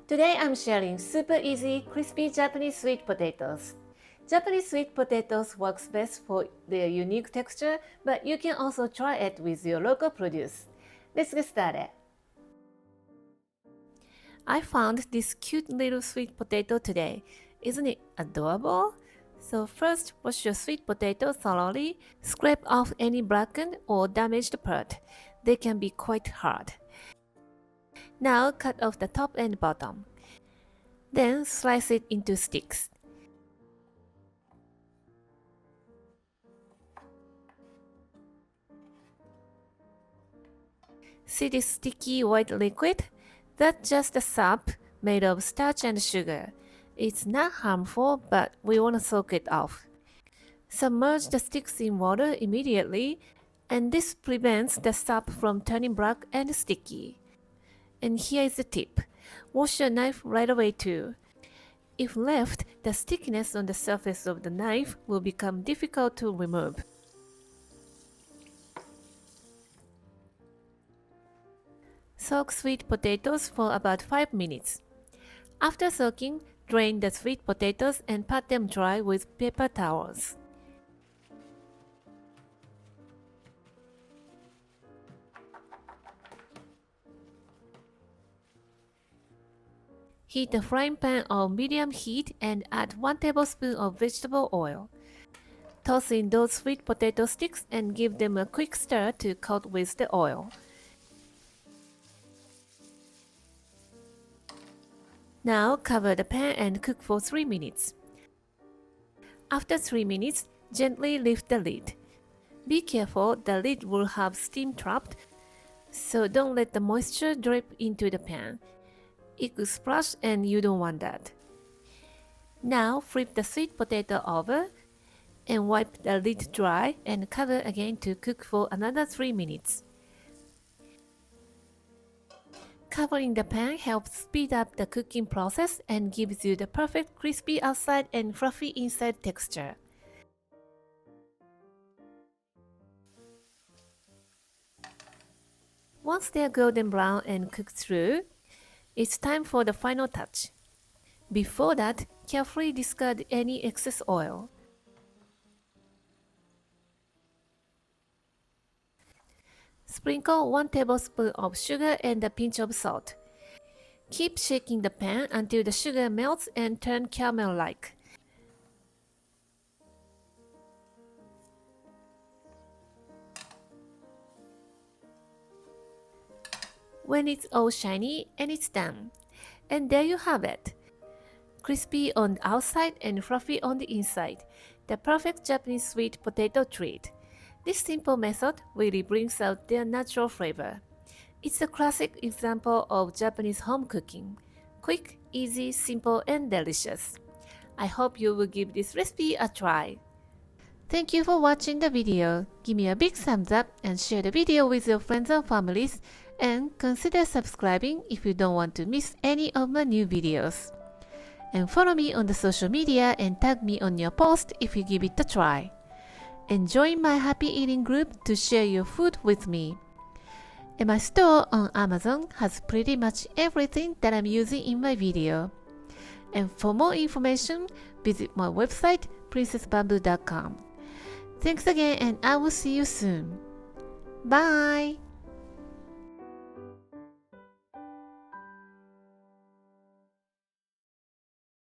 Today I'm sharing super easy, crispy Japanese sweet potatoes. Japanese sweet potatoes works best for their unique texture, but you can also try it with your local produce. Let's get started. I found this cute little sweet potato today. Isn't it adorable? So first, wash your sweet potato thoroughly. Scrape off any blackened or damaged part. They can be quite hard. Now cut off the top and bottom. Then slice it into sticks. See this sticky white liquid? That's just a sap made of starch and sugar. It's not harmful, but we want to soak it off. Submerge the sticks in water immediately, and this prevents the sap from turning black and sticky. And here is the tip. Wash your knife right away too. If left, the stickiness on the surface of the knife will become difficult to remove. Soak sweet potatoes for about 5 minutes. After soaking, drain the sweet potatoes and pat them dry with paper towels. Heat a frying pan on medium heat and add 1 tablespoon of vegetable oil. Toss in those sweet potato sticks and give them a quick stir to coat with the oil. Now cover the pan and cook for 3 minutes. After 3 minutes, gently lift the lid. Be careful, the lid will have steam trapped, so don't let the moisture drip into the pan. It could splash and you don't want that. Now flip the sweet potato over and wipe the lid dry and cover again to cook for another 3 minutes. Covering the pan helps speed up the cooking process and gives you the perfect crispy outside and fluffy inside texture. Once they are golden brown and cooked through, it's time for the final touch. Before that, carefully discard any excess oil. Sprinkle 1 tablespoon of sugar and a pinch of salt. Keep shaking the pan until the sugar melts and turns caramel-like. When it's all shiny and it's done. And there you have it. Crispy on the outside and fluffy on the inside. The perfect Japanese sweet potato treat. This simple method really brings out their natural flavor. It's a classic example of Japanese home cooking. Quick, easy, simple, and delicious. I hope you will give this recipe a try. Thank you for watching the video. Give me a big thumbs up and share the video with your friends and families. And consider subscribing if you don't want to miss any of my new videos. And follow me on the social media and tag me on your post if you give it a try. And join my happy eating group to share your food with me. And my store on Amazon has pretty much everything that I'm using in my video. And for more information, visit my website princessbamboo.com. Thanks again and I will see you soon. Bye!